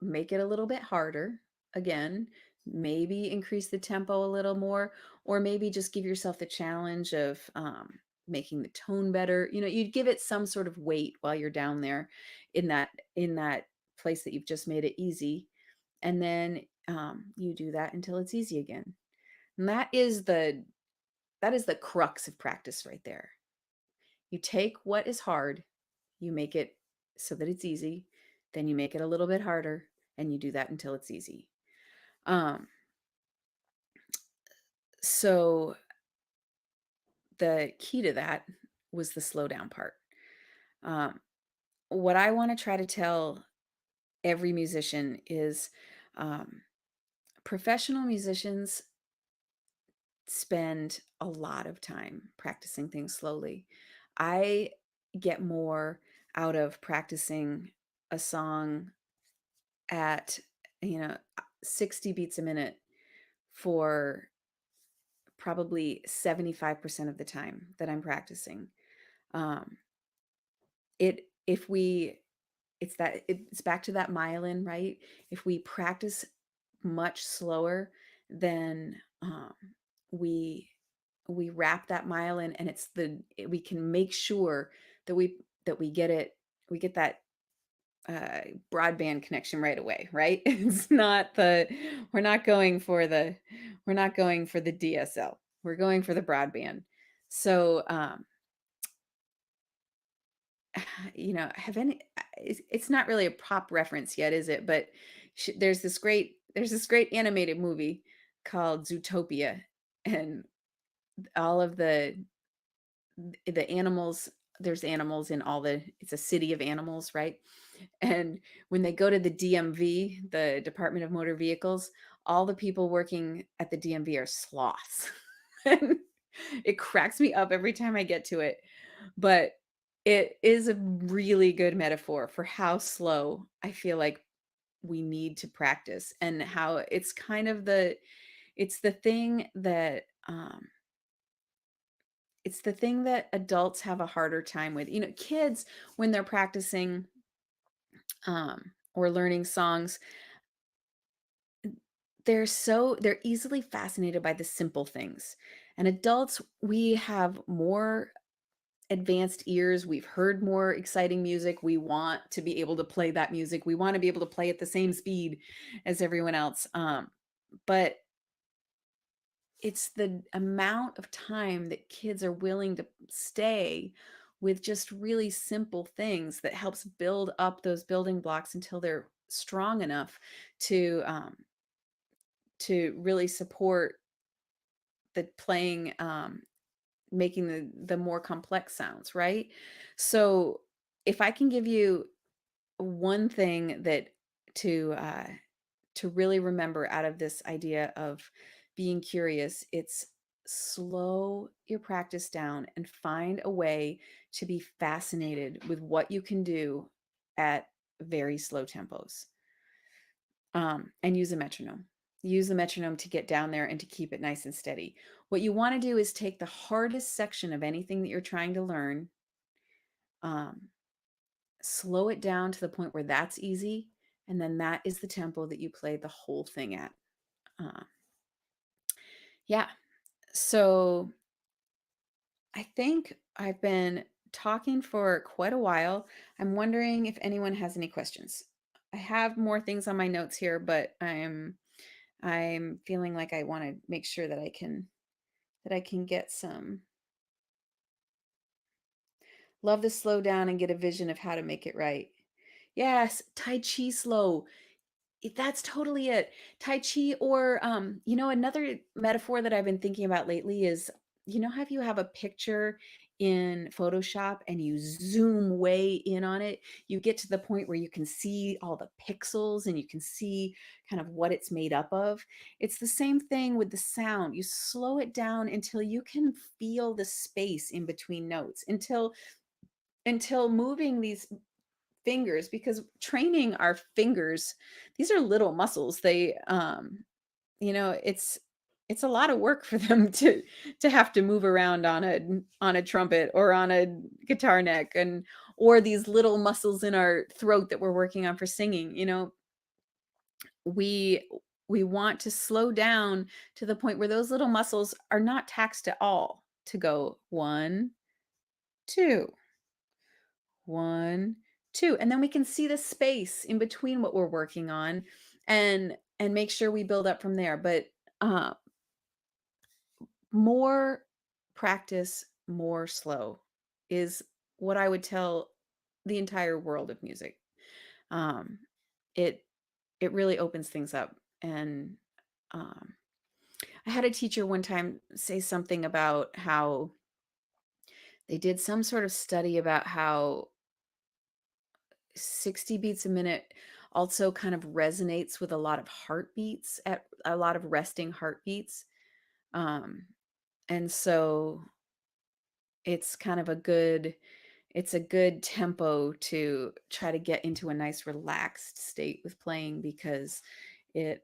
make it a little bit harder again, maybe increase the tempo a little more, or maybe just give yourself the challenge of making the tone better. You know, you'd give it some sort of weight while you're down there in that place that you've just made it easy, and then you do that until it's easy again. And that is the crux of practice right there. You take what is hard, you make it so that it's easy, then you make it a little bit harder, and you do that until it's easy. Um, so the key to that was the slow down part. Um, what I want to try to tell every musician is, um, professional musicians spend a lot of time practicing things slowly. I get more out of practicing a song at 60 beats a minute for probably 75% of the time that I'm practicing. Um, it if we it's back to that myelin, right? If we practice much slower, then we we wrap that myelin, and we can make sure that we get that broadband connection right away, right? It's not the we're not going for the we're not going for the DSL. We're going for the broadband. So, have any it's not really a pop reference yet, is it? But there's this great animated movie called Zootopia, and all of the animals there's animals in all the it's a city of animals, right? And when they go to the DMV, the Department of Motor Vehicles, all the people working at the DMV are sloths. And it cracks me up every time I get to it. But it is a really good metaphor for how slow I feel like we need to practice, and how it's the thing that it's the thing that adults have a harder time with. Kids, when they're practicing or learning songs, they're easily fascinated by the simple things. And adults, we have more advanced ears. We've heard more exciting music. We want to be able to play that music. We want to be able to play at the same speed as everyone else. But it's the amount of time that kids are willing to stay with just really simple things that helps build up those building blocks until they're strong enough to really support the playing, making the more complex sounds, right? So if I can give you one thing that to really remember out of this idea of being curious, it's slow your practice down and find a way to be fascinated with what you can do at very slow tempos. And use a metronome. Use the metronome to get down there and to keep it nice and steady. What you want to do is take the hardest section of anything that you're trying to learn, um, slow it down to the point where that's easy, and then that is the tempo that you play the whole thing at. Uh, yeah. So I think I've been talking for quite a while. I'm wondering if anyone has any questions. I have more things on my notes here, but I'm feeling like I want to make sure that I can get some love to slow down and get a vision of how to make it right. Yes, Tai Chi slow. That's totally it. Tai Chi, or another metaphor that I've been thinking about lately is, how you have a picture in Photoshop and you zoom way in on it, you get to the point where you can see all the pixels and you can see kind of what it's made up of. It's the same thing with the sound. You slow it down until you can feel the space in between notes, until moving these fingers, because training our fingers, these are little muscles. It's a lot of work for them to have to move around on a trumpet or on a guitar neck, and or these little muscles in our throat that we're working on for singing. We we want to slow down to the point where those little muscles are not taxed at all, to go 1, 2, 1, 2, and then we can see the space in between what we're working on, and make sure we build up from there. But uh, more practice, more slow is what I would tell the entire world of music. Um, it it really opens things up. And um, I had a teacher one time say something about how they did some sort of study about how 60 beats a minute also kind of resonates with a lot of heartbeats, at a lot of resting heartbeats. Um, and so it's kind of a good it's a good tempo to try to get into a nice relaxed state with playing because it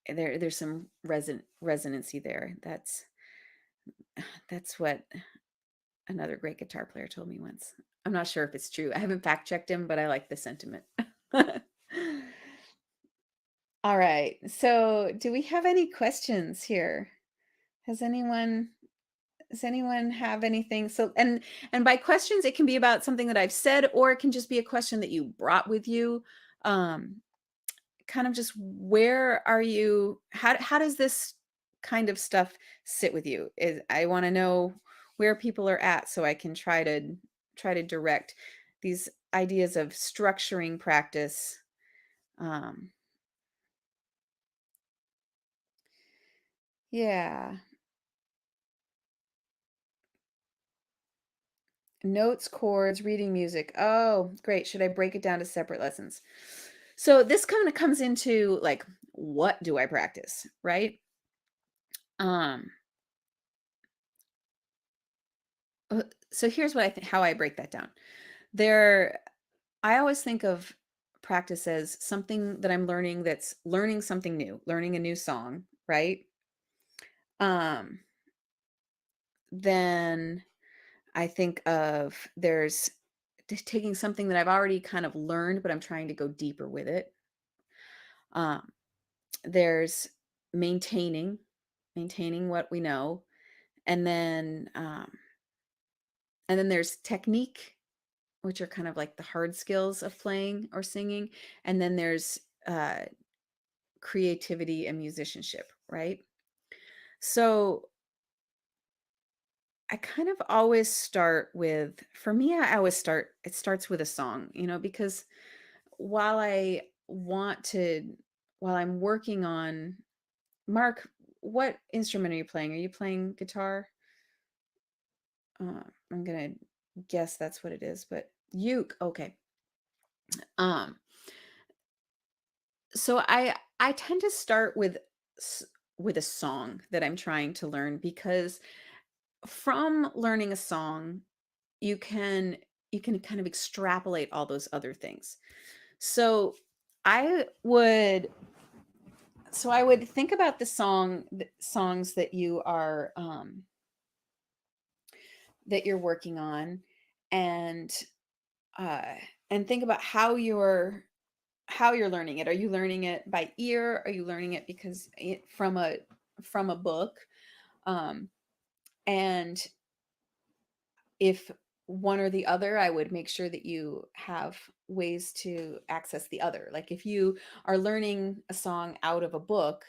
there's some resonancy there. That's what another great guitar player told me once. I'm not sure if it's true. I haven't fact checked him, but I like the sentiment. All right. So, do we have any questions here? Has anyone does anyone have anything? So, and by questions, it can be about something that I've said, or it can just be a question that you brought with you. Um, Kind of just where are you? How does this kind of stuff sit with you? Is I want to know where people are at so I can try to direct these ideas of structuring practice. Um, yeah. Notes, chords, reading music. Oh, great. Should I break it down to separate lessons? So this kind of comes into like, what do I practice, right? Um, so here's what I think how I break that down. There, I always think of practice as something that I'm learning that's learning something new, learning a new song, right? Um, then I think of there's taking something that I've already kind of learned, but I'm trying to go deeper with it. Um, there's maintaining, maintaining what we know, and then there's technique, which are kind of like the hard skills of playing or singing, and then there's uh, creativity and musicianship, right? So I kind of always start with, for me, I always start, it starts with a song, because while I want to, while I'm working on, Mark, what instrument are you playing? Are you playing guitar? I'm gonna guess that's what it is, but uke. Okay. Um, so I tend to start with a song that I'm trying to learn because from learning a song, you can you can kind of extrapolate all those other things. So I would I would think about the songs that you are that you're working on, and uh and think about how you're learning it. Are you learning it by ear? Are you learning it because from a book? Um, and if one or the other, I would make sure that you have ways to access the other. Like if you are learning a song out of a book,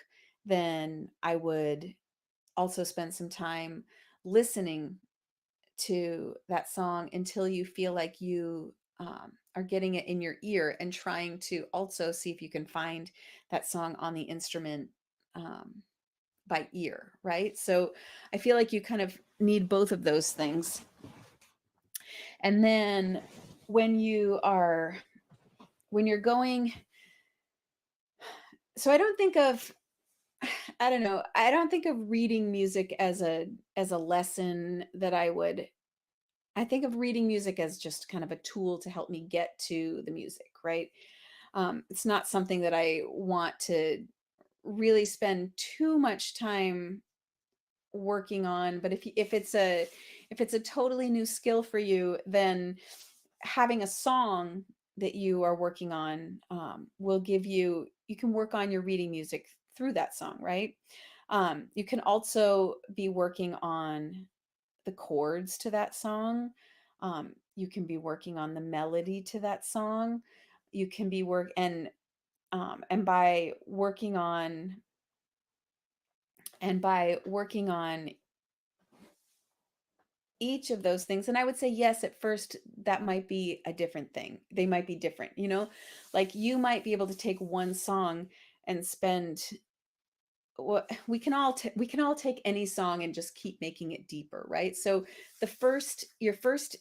then I would also spend some time listening to that song until you feel like you are getting it in your ear, and trying to also see if you can find that song on the instrument um, by ear, right? So I feel like you kind of need both of those things. And then when you are when you're going, so I don't think of, I don't know, I don't think of reading music as a lesson that I think of reading music as just kind of a tool to help me get to the music, right? It's not something that I want to really spend too much time working on. But if it's a totally new skill for you, then having a song that you are working on will give you, you can work on your reading music through that song, right? You can also be working on the chords to that song. You can be working on the melody to that song. You can be and by working on each of those things, and I would say yes, at first that might be a different thing. They might be different, like you might be able to take one song and spend what we can all take any song and just keep making it deeper, right? So the first your first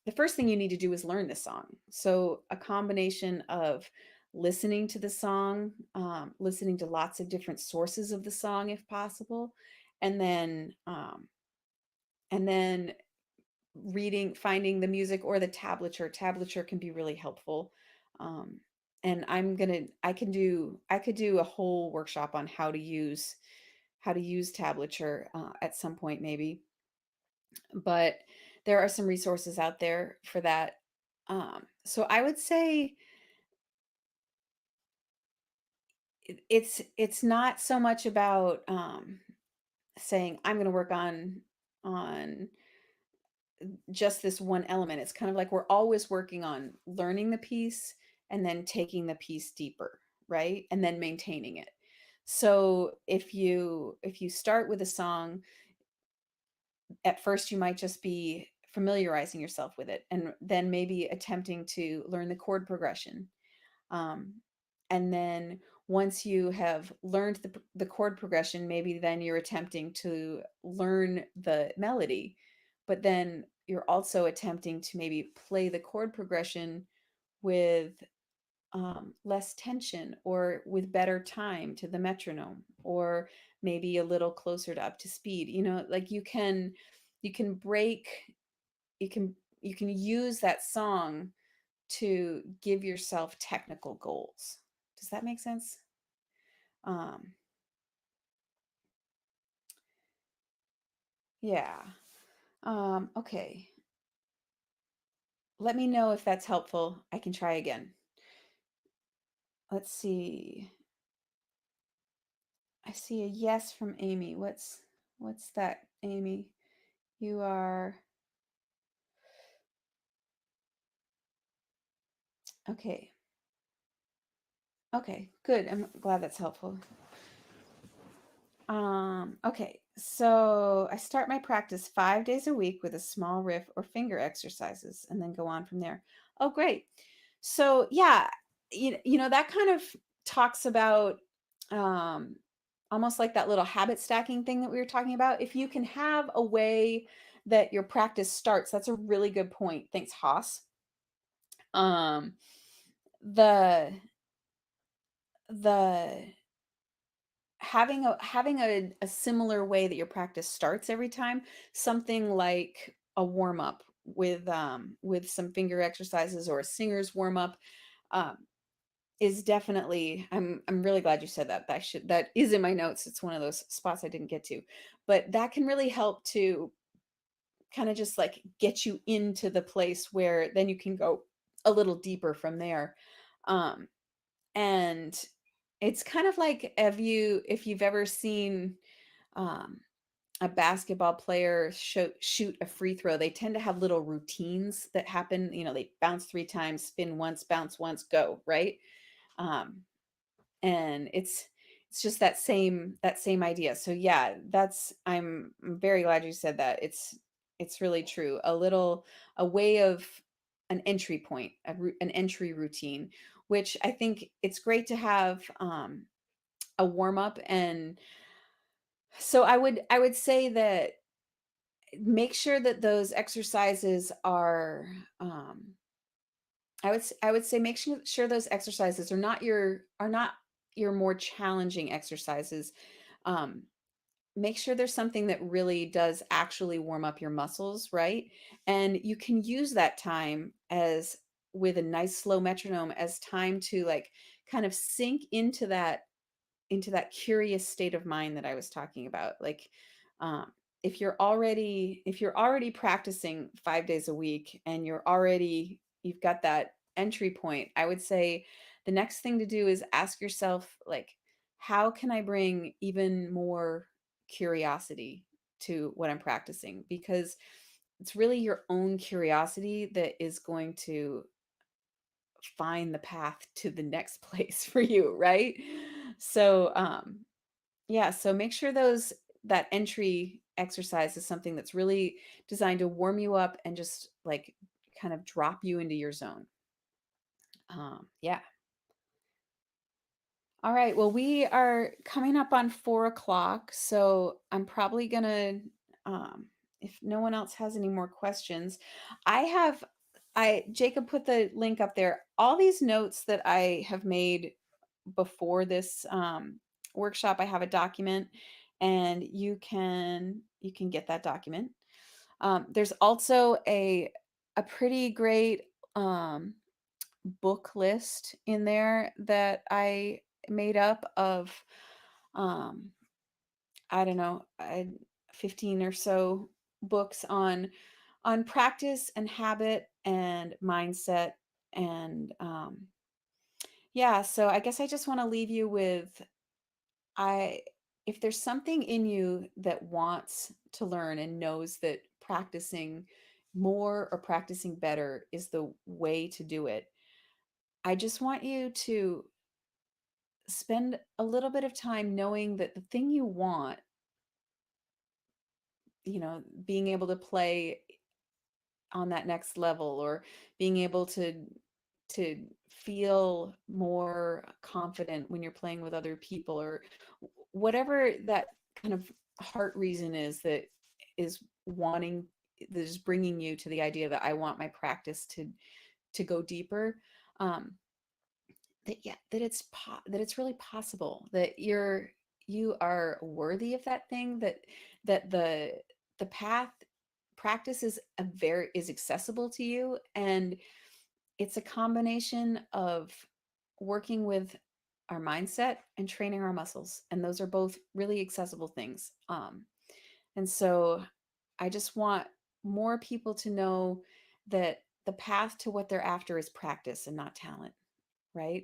the first thing you need to do is learn the song. So a combination of listening to the song, listening to lots of different sources of the song if possible, and then and then reading, finding the music or the tablature. Tablature can be really helpful. Um, and I could do a whole workshop on how to use tablature at some point maybe, but there are some resources out there for that. So I would say it's not so much about saying I'm going to work on just this one element. It's kind of like we're always working on learning the piece and then taking the piece deeper, right? And then maintaining it. So if you start with a song, at first you might just be familiarizing yourself with it and then maybe attempting to learn the chord progression. Um, and then once you have learned the chord progression, maybe then you're attempting to learn the melody, but then you're also attempting to maybe play the chord progression with less tension or with better time to the metronome, or maybe a little closer to up to speed. You know, like you can break, you can you can use that song to give yourself technical goals. Does that make sense? Um, yeah. Okay. Let me know if that's helpful. I can try again. Let's see. I see a yes from Amy. What's that, Amy? You are okay. Okay, good. I'm glad that's helpful. Okay. So I start my practice 5 days a week with a small riff or finger exercises and then go on from there. Oh, great. So yeah, you know, that kind of talks about um almost like that little habit stacking thing that we were talking about. If you can have a way that your practice starts, that's a really good point. Thanks, Haas. Um the the having a similar way that your practice starts every time, something like a warm up with some finger exercises or a singer's warm up, um, is definitely. I'm really glad you said that. That is in my notes. It's one of those spots I didn't get to, but that can really help to kind of just like get you into the place where then you can go a little deeper from there. Um, and it's kind of like, if you've ever seen um, a basketball player shoot a free throw, they tend to have little routines that happen. You know, they bounce 3 times, spin once, bounce once, go, right? Um, and it's just that same idea. So yeah, I'm very glad you said that. It's really true. A way of an entry point, an entry routine, which I think it's great to have a warm up. And so I would say that make sure that those exercises are I would say make sure those exercises are not your more challenging exercises. Um, make sure there's something that really does actually warm up your muscles, right? And you can use that time as with a nice slow metronome as time to like kind of sink into that curious state of mind that I was talking about. Like, if you're already practicing 5 days a week and you've got that entry point, I would say the next thing to do is ask yourself, like, how can I bring even more curiosity to what I'm practicing? Because it's really your own curiosity that is going to find the path to the next place for you, right? So, yeah, so make sure that entry exercise is something that's really designed to warm you up and just like kind of drop you into your zone. Yeah. All right. Well, we are coming up on 4 o'clock, so I'm probably gonna, if no one else has any more questions, I have, Jacob put the link up there. All these notes that I have made before this workshop, I have a document, and you can get that document. There's also a pretty great um, book list in there that I made up of, um, I don't know, 15 or so books on practice and habit and mindset. And yeah, so I guess I just want to leave you with, I if there's something in you that wants to learn and knows that practicing more or practicing better is the way to do it, I just want you to spend a little bit of time knowing that the thing you want, being able to play on that next level, or being able to feel more confident when you're playing with other people, or whatever that kind of heart reason is that is wanting that is bringing you to the idea that I want my practice to go deeper. um that, yeah, that it's really possible, that you are worthy of that thing, that the path practice is accessible to you, and it's a combination of working with our mindset and training our muscles, and those are both really accessible things. And so I just want more people to know that the path to what they're after is practice and not talent, right?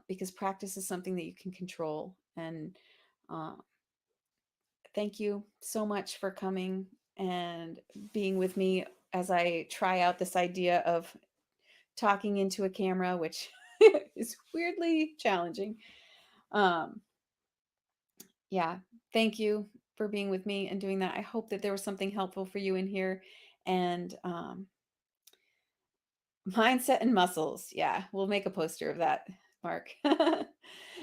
Because practice is something that you can control. And uh, thank you so much for coming and being with me as I try out this idea of talking into a camera, which is weirdly challenging. Um, yeah, thank you for being with me and doing that. I hope that there was something helpful for you in here. And mindset and muscles. Yeah, we'll make a poster of that, Mark.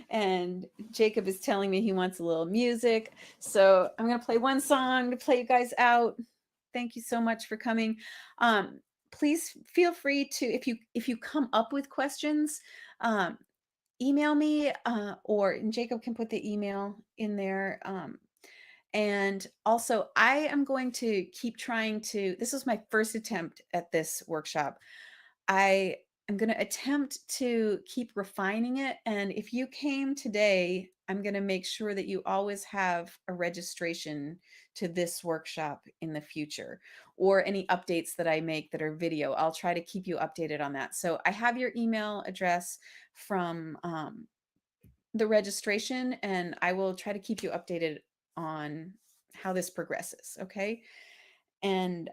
And Jacob is telling me he wants a little music. So I'm going to play one song to play you guys out. Thank you so much for coming. Please feel free to, if you come up with questions, email me, or and Jacob can put the email in there. And also, I am going to keep trying to, this was my first attempt at this workshop. I am going to attempt to keep refining it. And if you came today, I'm going to make sure that you always have a registration to this workshop in the future, or any updates that I make that are video. I'll try to keep you updated on that. So I have your email address from the registration, and I will try to keep you updated on how this progresses. Okay. And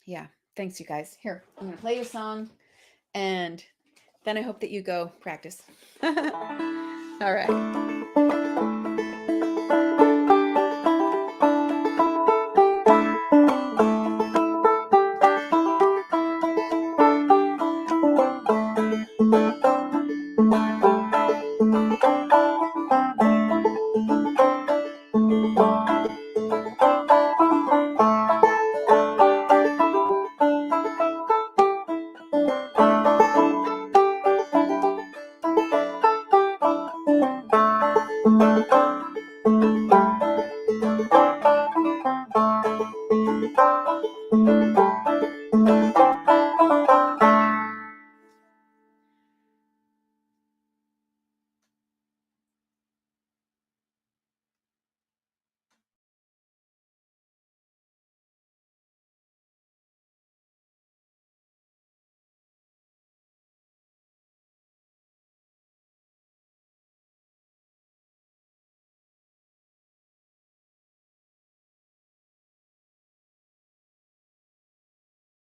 yeah, thanks, you guys. Here, I'm going to play you a song, and then I hope that you go practice. All right.